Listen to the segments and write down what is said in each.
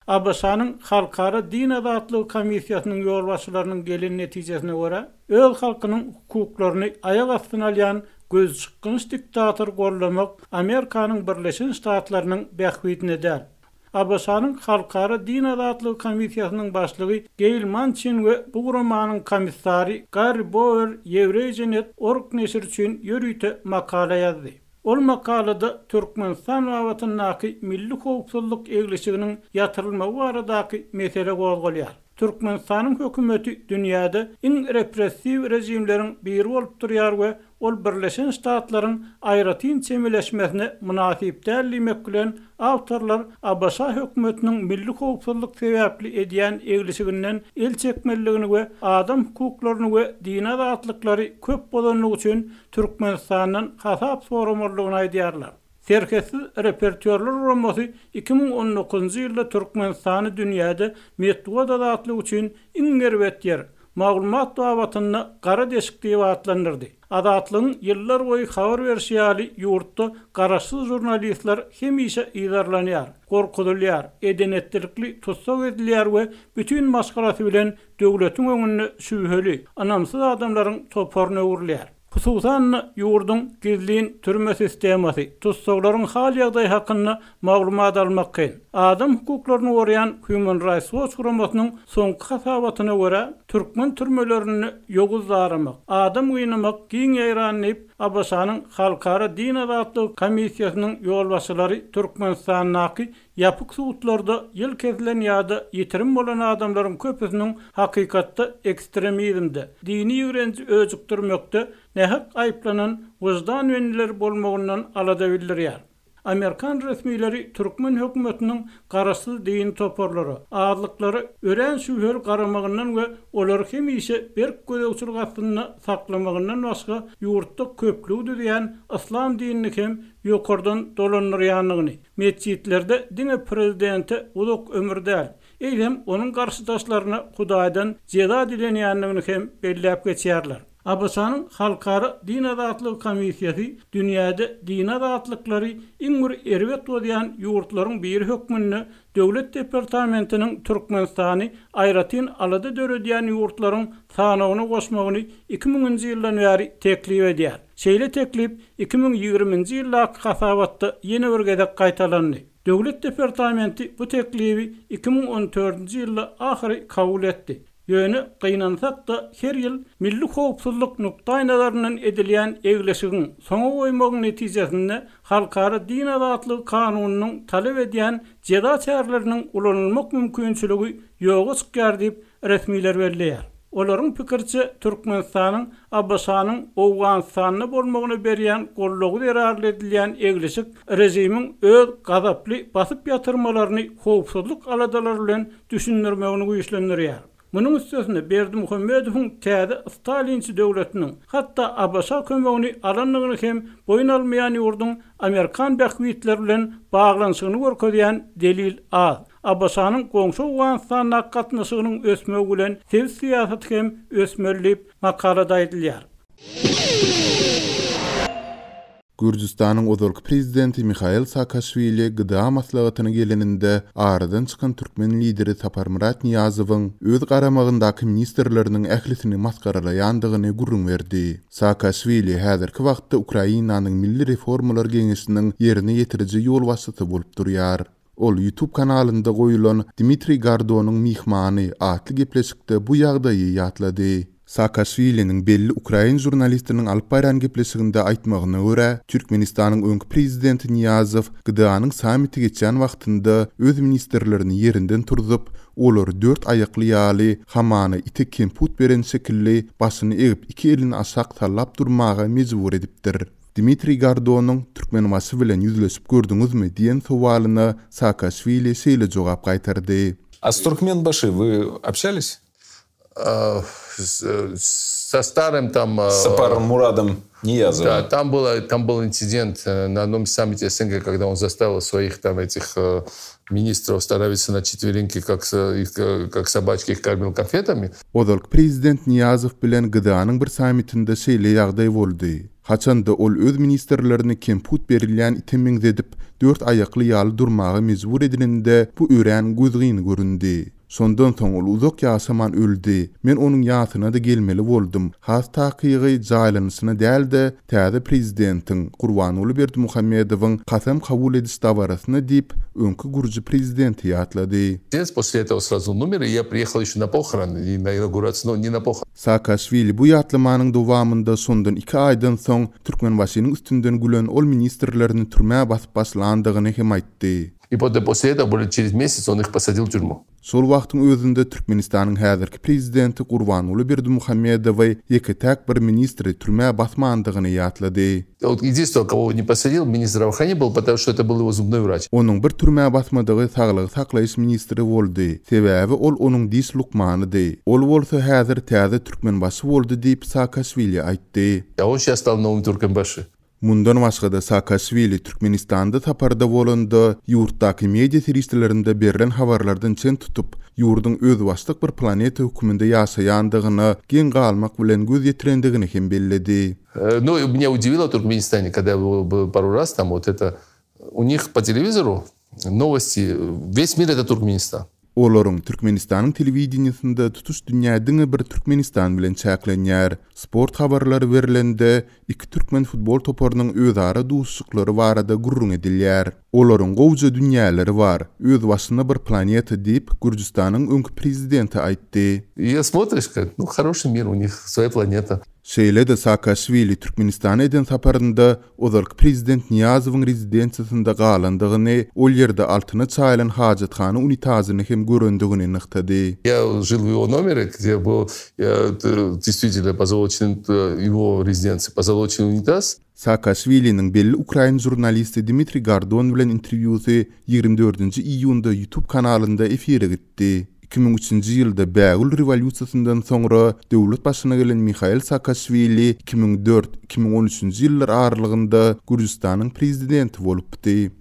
Abaşanyň Halkara Din Azatlygy Komissiýasynyň ýolbaşçylarynyň gelin netijesine görä, öz halkynyň hukuklaryny aýak astyna alýan göz çykkyny diktator gollamak Amerikanyň Birleşen Ştatlarynyň bähwitine däl. Abaşanyň Halkara Din Azatlygy Komissiýasynyň başlygy Gail Manchin we bu gurumanyň komissary Gary Bauer Eurasianet.org neşir üçin ýörüýte makala ýazdy. Ol makalada Türkmenistan wagtyndaky milli howpsuzlyk egleşiginiň ýatyrylmagy baradaky mesele gozgalýar. Türkmenistanyň hökümeti dünýäde iň repressiw rejimleriň biri bolup durýar we ol Birleşen Ştatlaryň aýratyn çemeleşmesine münasip dällimek bilen awtorlar Abaşa hökümetiniň milli howpsuzlyk sebäpli edýän egleşiginden el çekmeligini we adam hukuklaryny we din azatlyklary köp bolanlygy üçin Türkmenistandan hasap soramorlygyny aýdýarlar. Serkesiz repertuarlar roması 2019 ýylda Türkmenistany dünýäde medeniýet azatlygy üçin iň gerwet yer, maglumat dawatyny gara deşik diýip atlanyrdy. Azatlygyň ýyllar boýy habar berýäli ýurtda garaşsyz jurnalistler hemişe ýydarlanýar, gorkudylýar, edenetlikli tutsak edilýär we bütün maşgarasy bilen döwletiň öňünde şübheli, anamsyz adamlaryň toparyna urilýar. Hususan ýurdun gizlin türme sistemasy, tutsaklaryň hal ýagdaý hakkynda maglumat almak kyn. Adam hukuklaryny goraýan Human Rights Watch guramasynyň soňky hasabatyna görä, türkmen türmelerini ýoguzlaramak, adam gıynamak giň ýaýranyp Abaşanyň Halkara Din Azatlygy Komissiýasynyň ýolbaşçylary Türkmenistanyň ýapyk suwutlarda ýyl kezilen ýa-da ýetirim bolan adamlaryň köpüsiniň hakykatda ekstremizmde, dini ýörenci öjükdirmekde nähak aýplanan wyjdan wenliler bolmagyndan alada bildirýär. Amerikan resmileri Türkmen hökümetiniň garaşsyz din toparlary, ağırlıkları ören şübheli garamagyndan we olar hemişe bir gözegçilik astyna saklamagyndan başga ýurtda köplügi diýen islam dinini hem ýokardan dolanýarlygyny, mescitlerde dine prezidenti Uluk Ömürdäl eýlem onuň garşydaşlaryna Hudaýdan jeda dilenýänligini hem belläp geçýärler. Abaşanyň Halkara Din Azatlygy Komissiýasy dünýäde din azatlyklary iň erwet bolýan ýurtlaryň bir hökmünde Döwlet Departamentiniň Türkmenistany aýratyn alada döredýän ýurtlaryň sanagyny goşmagyny 2000-nji ýyldan bäri teklip edýär. Şeýle teklip 2020-nji ýyldaky hasabatda ýene bir gezek gaýtalandy. Döwlet Departamenti bu teklibi 2014-nji ýylda ahyry kabul etdi. Ýöne gynansak da her ýyl milli howpsuzlyk nukdaýnalaryndan edilýän egleşigiň soňa goýmagyň netijesinde Halkara Din Azatlygy kanunynyň talep edýän jeda çäreleriniň ulanylmak mümkinçiligi ýoga çykýar diýip resmiler belleýär. Olaryň pikirçe Türkmenistanyň Abaşanyň Owganystanyna bolmagyny berýän gollagy derarly edilýän egleşik rejimiň öz gazaply basyp ýatyrmalaryny howpsuzlyk aladalary bilen düşündirmegini güýçlendirýär. Munun üstesinde Berdimuhammedowyň täze Stalinçi döwletiniň hatda Abaşa kömegini alanlygyny hem boyun almaýan ýurdun Amerikan bähwitleri bilen baglanyşygyny görkezýän delil az. Abaşanyň goňşy Owganystanyna gatnaşygynyň ösmegi bilen sew siýasaty hem ösmerlip makalada aýdylýar. Gürjistanyň ozalky prezidenti Mikhail Saakashvili gyda maslahatyny geleninde aradan çykan türkmen lideri Sapar Murat Niyazowyň öz garamagyndaky ministerleriniň ählisini maskaralaýandygyny gurrun berdi. Saakashvili häzirki wagtda Ukrainanyň milli reformalar geňeşiniň ýerine ýetiriji ýolbaşçysy bolup durýar. Ol YouTube kanalynda goýulan Dmitri Gardonyň mihmany atly gepleşikde bu ýagdaýy ýatlady. Saakashvili'nin belli Ukrayn jurnalistinin alyp baýran gepleşiginde aýtmagyna görä, Türkmenistanyň öňki prezidenti Niyazow gydanyň samiti geçen wagtynda öz ministerlerini yerinden turdup, olar 4 aýakly ýaly hamany ite kemput beren şekilli başyny egip iki elini aşak tallap durmaga mejbur edipdir. Dmitri Gardonyň türkmen masy bilen ýüzleşip gördüňizmi diýen sowalyna Saakashvili şeýle jogap gaýtardy. А с Туркменбаши вы общались? Со старым там... Сапаром Мурадом Ниязовым. Да, там был инцидент на одном саммите СНГ, когда он заставил своих там этих министров становятся на четвереньки, как собачки их кормил конфетами. Ozalk prezident Niyazow bilen gıdanın bir samitinde şeýle ýagdaý boldy. Haçanda ol öz ministerlerini kemput berilýän itemin edip 4 ayakly ýaly durmagy mejbur edilende bu ören gözgyn göründi. Sondan soň ol uzak ýaşaman öldi. Men onuň ýatyna da gelmeli boldum. Has takygy jaýlanysyna däl de täze prezidentiň Gurbanuly Berdimuhammedowyň kasam kabul ediş dabarasyna diýip öňkü gurji prezidenti ýatlady. После этого сразу умер, и я приехал еще на похороны, и на инаугурацию, но не на похороны. Saakashvili bu ýatlamanyň dowamynda sondan 2 aýdan soň Türkmenbaşynyň üstünden gülen ol ministerlerini türmäge basyp başlandygyny hem aýtdy. И после этого, более через месяц, он их посадил в тюрьму. Şol wagtyň özünde Türkmenistanyň häzirki prezidenti Gurbanuly Berdimuhammedowy ýeke täk bir ministri türmäge basmandygyny ýatlady. Вот единственное, кого он не посадил, министр здравоохранения был, потому что это был его зубной врач. Onuň bir türmäge basmadygy saglyk saklaýyş ministri boldy. Sebäbi ol onuň diş lukmanydy. Ol bolsa häzir täze Türkmenbaşy boldy diýip Saakashvili aýtdy. А он сейчас стал новым Туркменбашы. Mundan başga da Saakashvili Türkmenistanda taparda bolanda ýurtdaky media serişlerinde berilen habarlardan çen tutup ýurdun özbaşlyk bir planeta höküminde ýaşaýandygyny, gen galmak bilen göz ýetirendigini hem belledi. Ну, меня удивило в Туркменистане, когда я был пару раз там, вот это, у них по телевизору новости, весь мир это Туркменистан. Olaryň Türkmenistanyň telewizionyasynda tutuş dünýädiňe bir Türkmenistan bilen çäklenýär. Sport habarlary berilende iki türkmen futbol toparynyň özara duşuklary barada gurrun edilýär. Olaryň gowja dünýäleri bar. Öz başyna bir planeta diýip Gürjistanyň öňkü prezidenti aýtdy. И смотришь, как, ну, хороший мир, у них своя планета. Şeýle de Saakashvili Türkmenistana eden saparynda ozalky prezident Niyazowyň rezidensiýasynda galandygyny, ol ýerde altyna çaýlan hajathana unitazyny hem göründigini nyktady. Я жил в его номере, где был действительно позолочен его резиденция, позолочен унитаз. Saakashvili'nin belli Ukrayn jurnalisti Dmitri Gardon bilen interwýusy 24-nji iýunda YouTube kanalynda efire gitdi. 2003-nji ýylda Bägül rewolýusiýasyndan soňra döwlet başyna gelen Mikhail Saakashvili 2004-2013-nji ýyllar aralygynda Gürjistanyň prezidenti bolupdy.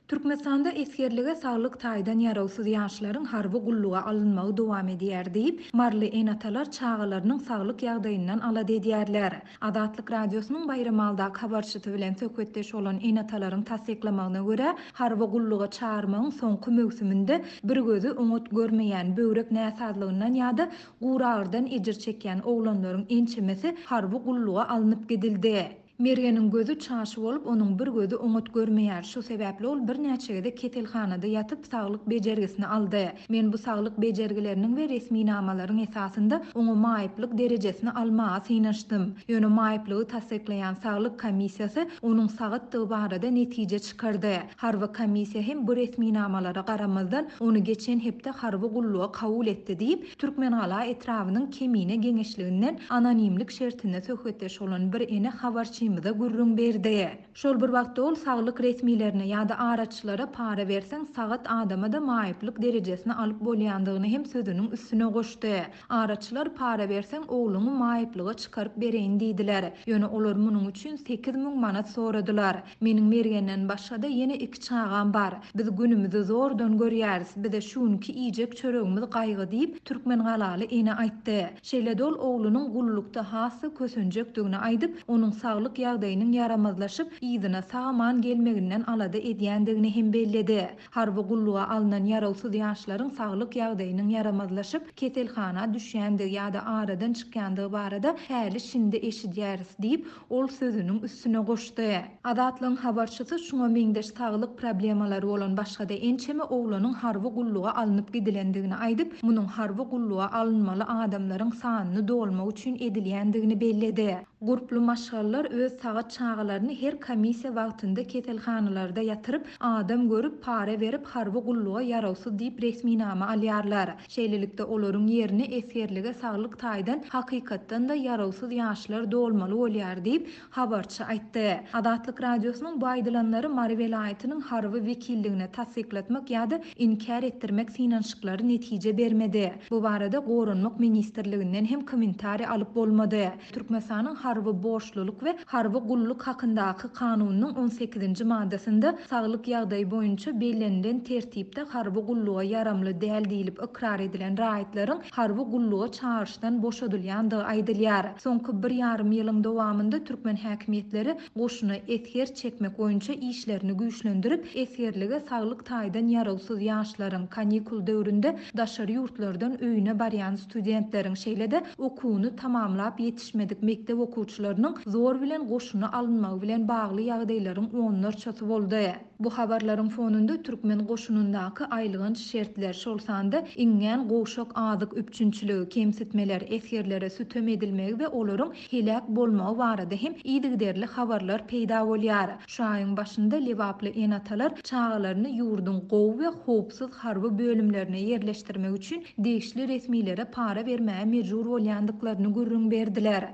Türkmenistanda eskerlige saglyk taýdan ýarawsyz ýaşlaryň harby gulluga alynmagy dowam edýär diýip, marly enatalar çağalarynyň saglyk ýagdaýyndan alad edýärler. Adatlyk radiosynyň bayramalda habarçysy bilen söhbetdeş bolan enatalaryň tasdiklamagyna görä, harby gulluga çağırmagyň soňky mövsüminde bir gözü öňet görmeýän böwrek näsazlygyndan ýa-da guragyrdan ejir çekýän oglanlaryň ençemesi harby gulluga alınıp gidildi. Mergeniň gözü çaşy bolup, onuň bir gözü öňet görmeýär. Şu sebäpli ol bir näçegede ketelhanada ýatyp saglyk bejergisini aldy. Men bu saglyk bejergileriniň we resmi namalaryň esasynda oňa maýyplyk derejesini almaga synanyşdym. Ýöne maýyplygy tasdiklaýan saglyk komissiýasy onuň sagatdygy barada netije çykardy. Harby komissiýa hem bu resmi namalara garamazdan onu geçen hepde harby gulluga kabul etdi diýip, Türkmenhala etrawynyň kemine geňeşliginden anonimlik şertine söhbetdeş bolan bir ene habarçy da gurrun berdi. Şol bir wagtda ol saglyk resmilerine ýa-da araçylara para berseň sagat adama da maýyplyk derejesini alyp bolýandygyny hem sözüniň üstüne goşdy. Araçylar para berseň ogluňy maýyplyga çykaryp bereýin diýdiler. Ýöne olar munyň üçin 8000 manat soradylar. Meniň mergenden başga da ýene 2 çağam bar. Biz günümüzi zordan görýäris. Bize şunki iýjek çöregimiz gaýgy diýip Türkmen galaly ene aýtdy. Şeýle dol oglunyň gullukda hasy kösenjekdigini aýdyp, onuň saglyk ýagdaýynyň yaramazlaşyp, ýygyna sagaman gelmeginden alada edýändigini hem belledi. Harby gulluga alynan ýarawsyz ýaşlaryň saglyk ýagdaýynyň yaramazlaşyp, ketelhana düşýändigi ýa-da aradan çykýandygy barada häli şinde eşidýäris diýip, ol sözüniň üstüne goşdy. Adatlyň habarçysy şuňa meňdeş saglyk problemalary bolan başga da ençeme oglanyň harby gulluga alınıp gidilendigini aýdyp, munyň harby gulluga alynmaly adamlaryň sanyny dolmak üçin edilýändigini belledi. Gurplu maşgallar öz sagat çağalaryny her komissiýa wagtynda ketelhanalarda ýatyryp, adam görüp para berip harby gulluga ýarawsyz diýip resmi nama alýarlar. Şeýlelikde olaryň ýerini eskerlige saglyk taýdan hakykatdan da ýarawsyz ýaşlar dolmaly bolýar diýip habarçy aýtdy. Adatlyk radiosynyň bu aýdylanlary Mari welaýatynyň harby wekilligine tasdiklatmak ýa-da inkar etdirmek synanyşyklary netije bermedi. Bu barada Gorunmak ministrliginden hem kommentari alyp bolmady. Türkmenistanyň harby borçluluk we harby gulluk hakyndaky kanunyň 18-nji maddesinde saglyk ýagdaýy boýunça bellenlen tertipde harby gulluga yaramly däl diýilip ikrar edilen raýatlaryň harby gulluga çağırşdan boşadylýandygy aýdylýar. Soňky 1,5 ýylyň dowamında türkmen häkimetleri goşuny ether çekmek boýunça işlerini güýçlendirip, etherlige saglyk taýdan ýarawsyz ýaşlaryň kanikul döwründe daşary ýurtlardan öýüne barýan studentleriň şeýlede okuwyny tamamlap ýetişmedik mektep okuwçylarynyň zor bilen goşuny alynmagy bilen bagly ýagdaýlaryň onlarçasy boldy. Bu habarlaryň fonunda türkmen goşunundaky aýlygyn şertler şolsanda iňňen goşak azyk üpçünçiligi, kemsitmeler, etherlere sütem edilmegi we olaryň helak bolmagy barada hem ýygyderli habarlar peýda bolýar. Şu aýyň başynda lewaply enatalar çağalaryny ýurdun gowy we howpsuz harby bölümlerine ýerleşdirmek üçin degişli resmiýlere para bermäge mejbur bolýandyklaryny görüň berdiler.